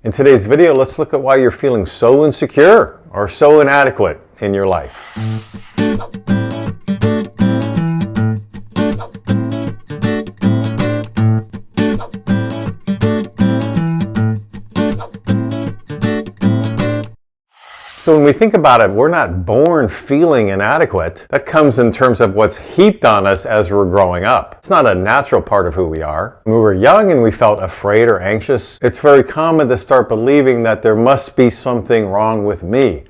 In today's video, let's look at why you're feeling so insecure or so inadequate in your life. So when we think about it, we're not born feeling inadequate. That comes in terms of what's heaped on us as we're growing up. It's not a natural part of who we are. When we were young and we felt afraid or anxious, it's very common to start believing that there must be something wrong with me.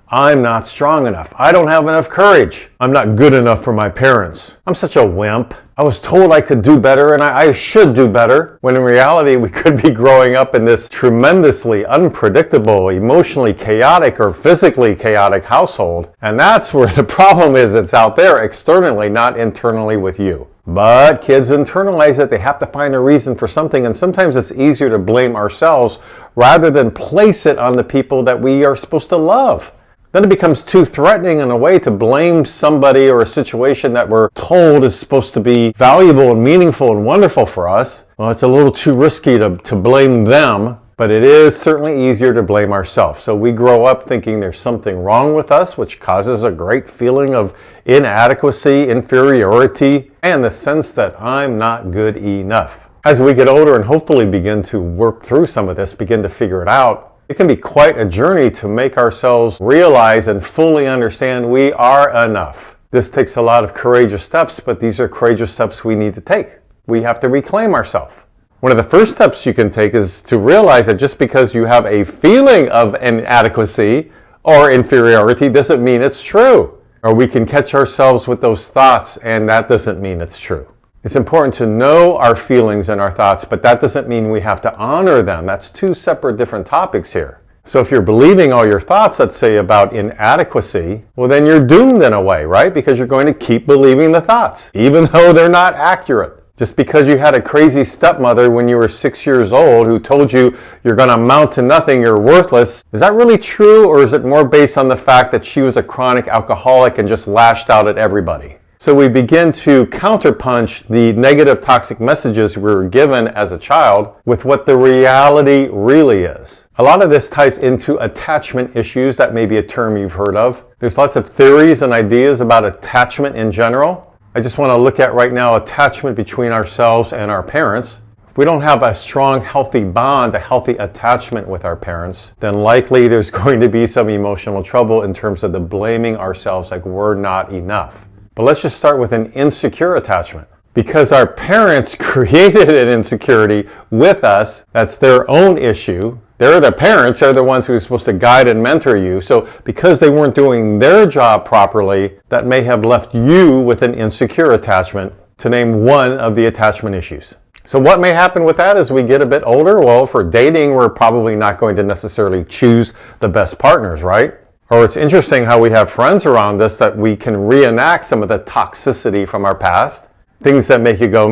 I'm not strong enough. I don't have enough courage. I'm not good enough for my parents. I'm such a wimp. I was told I could do better and I should do better. When in reality, we could be growing up in this tremendously unpredictable, emotionally chaotic or physically chaotic household. And that's where the problem is. It's out there externally, not internally with you. But kids internalize it. They have to find a reason for something. And sometimes it's easier to blame ourselves rather than place it on the people that we are supposed to love. Then it becomes too threatening in a way to blame somebody or a situation that we're told is supposed to be valuable and meaningful and wonderful for us. Well, it's a little too risky to blame them, but it is certainly easier to blame ourselves. So we grow up thinking there's something wrong with us, which causes a great feeling of inadequacy, inferiority, and the sense that I'm not good enough. As we get older and hopefully begin to work through some of this, begin to figure it out, it can be quite a journey to make ourselves realize and fully understand we are enough. This takes a lot of courageous steps, but these are courageous steps we need to take. We have to reclaim ourselves. One of the first steps you can take is to realize that just because you have a feeling of inadequacy or inferiority doesn't mean it's true. Or we can catch ourselves with those thoughts and that doesn't mean it's true. It's important to know our feelings and our thoughts, but that doesn't mean we have to honor them. That's two separate different topics here. So if you're believing all your thoughts, let's say, about inadequacy, well, then you're doomed in a way, right? Because you're going to keep believing the thoughts, even though they're not accurate. Just because you had a crazy stepmother when you were 6 years old who told you you're going to amount to nothing, you're worthless, is that really true? Or is it more based on the fact that she was a chronic alcoholic and just lashed out at everybody? So we begin to counterpunch the negative toxic messages we were given as a child with what the reality really is. A lot of this ties into attachment issues. That may be a term you've heard of. There's lots of theories and ideas about attachment in general. I just want to look at right now attachment between ourselves and our parents. If we don't have a strong, healthy bond, a healthy attachment with our parents, then likely there's going to be some emotional trouble in terms of the blaming ourselves like we're not enough. But let's just start with an insecure attachment. Because our parents created an insecurity with us, that's their own issue. They're the parents, they're the ones who are supposed to guide and mentor you. So because they weren't doing their job properly, that may have left you with an insecure attachment, to name one of the attachment issues. So what may happen with that as we get a bit older? Well, for dating, we're probably not going to necessarily choose the best partners, right? Or it's interesting how we have friends around us that we can reenact some of the toxicity from our past. Things that make you go,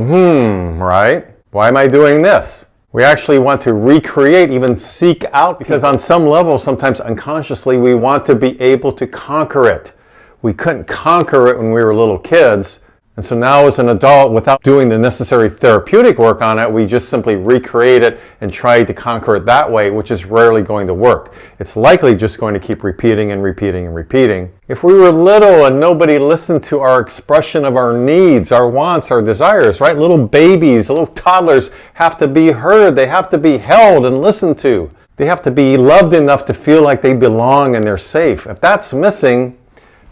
right? Why am I doing this? We actually want to recreate, even seek out, because on some level, sometimes unconsciously, we want to be able to conquer it. We couldn't conquer it when we were little kids. And so now as an adult, without doing the necessary therapeutic work on it, we just simply recreate it and try to conquer it that way, which is rarely going to work. It's likely just going to keep repeating and repeating and repeating. If we were little and nobody listened to our expression of our needs, our wants, our desires, right? Little babies, little toddlers have to be heard. They have to be held and listened to. They have to be loved enough to feel like they belong and they're safe. If that's missing,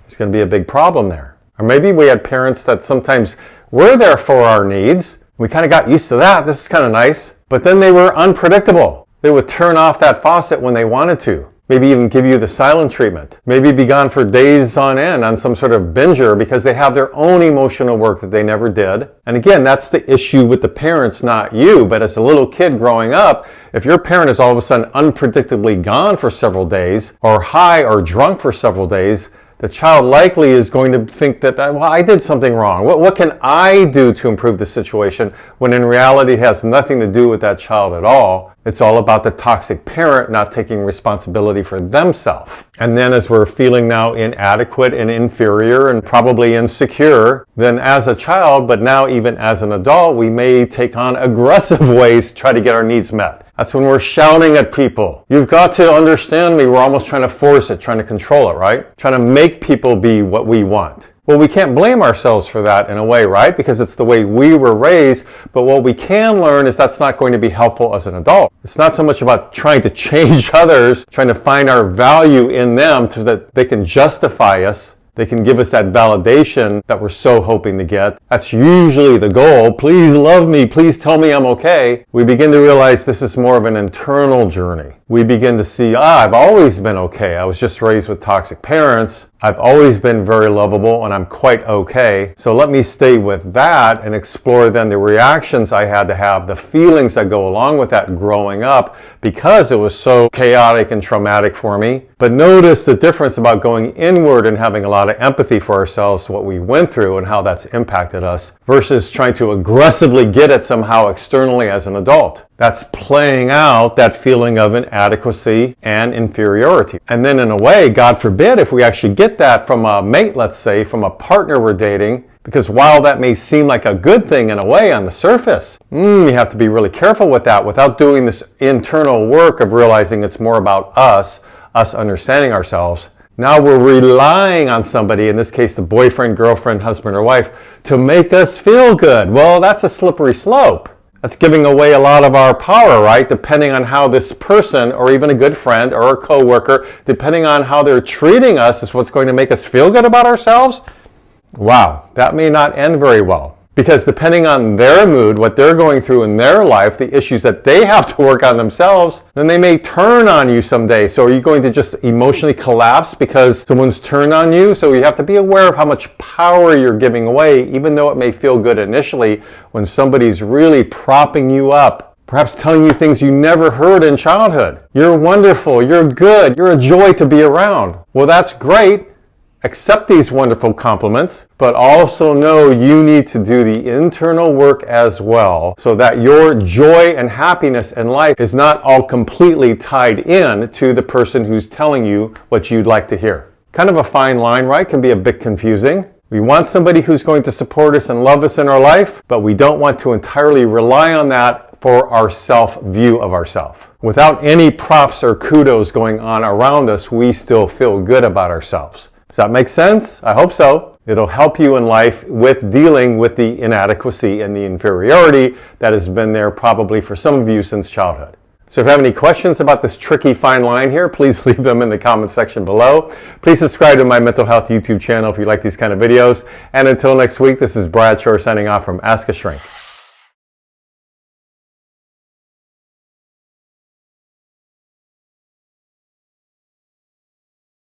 there's going to be a big problem there. Or maybe we had parents that sometimes were there for our needs. We kind of got used to that. This is kind of nice. But then they were unpredictable. They would turn off that faucet when they wanted to. Maybe even give you the silent treatment. Maybe be gone for days on end on some sort of binger because they have their own emotional work that they never did. And again, that's the issue with the parents, not you. But as a little kid growing up, if your parent is all of a sudden unpredictably gone for several days, or high or drunk for several days, the child likely is going to think that, well, I did something wrong. What can I do to improve the situation? When in reality, it has nothing to do with that child at all. It's all about the toxic parent not taking responsibility for themselves. And then as we're feeling now inadequate and inferior and probably insecure, then as a child, but now even as an adult, we may take on aggressive ways to try to get our needs met. That's when we're shouting at people. You've got to understand me. We're almost trying to force it, trying to control it, right? Trying to make people be what we want. Well, we can't blame ourselves for that in a way, right? Because it's the way we were raised. But what we can learn is that's not going to be helpful as an adult. It's not so much about trying to change others, trying to find our value in them so that they can justify us. They can give us that validation that we're so hoping to get. That's usually the goal. Please love me. Please tell me I'm okay. We begin to realize this is more of an internal journey. We begin to see, I've always been okay. I was just raised with toxic parents. I've always been very lovable and I'm quite okay. So let me stay with that and explore then the reactions I had to have, the feelings that go along with that growing up because it was so chaotic and traumatic for me. But notice the difference about going inward and having a lot of empathy for ourselves, what we went through and how that's impacted us versus trying to aggressively get it somehow externally as an adult. That's playing out that feeling of inadequacy and inferiority. And then in a way, God forbid, if we actually get that from a mate, let's say, from a partner we're dating, because while that may seem like a good thing in a way on the surface, you have to be really careful with that without doing this internal work of realizing it's more about us understanding ourselves. Now we're relying on somebody, in this case the boyfriend, girlfriend, husband, or wife, to make us feel good. Well, that's a slippery slope. That's giving away a lot of our power, right? Depending on how this person, or even a good friend or a coworker, depending on how they're treating us is what's going to make us feel good about ourselves. Wow, that may not end very well. Because depending on their mood, what they're going through in their life, the issues that they have to work on themselves, then they may turn on you someday. So are you going to just emotionally collapse because someone's turned on you? So you have to be aware of how much power you're giving away, even though it may feel good initially when somebody's really propping you up. Perhaps telling you things you never heard in childhood. You're wonderful, you're good, you're a joy to be around. Well, that's great. Accept these wonderful compliments, but also know you need to do the internal work as well so that your joy and happiness in life is not all completely tied in to the person who's telling you what you'd like to hear. Kind of a fine line, right? Can be a bit confusing. We want somebody who's going to support us and love us in our life, but we don't want to entirely rely on that for our self-view of ourselves. Without any props or kudos going on around us, we still feel good about ourselves. Does that make sense? I hope so. It'll help you in life with dealing with the inadequacy and the inferiority that has been there probably for some of you since childhood. So if you have any questions about this tricky fine line here, please leave them in the comment section below. Please subscribe to my mental health YouTube channel if you like these kind of videos. And until next week, this is Brad Shore signing off from Ask a Shrink.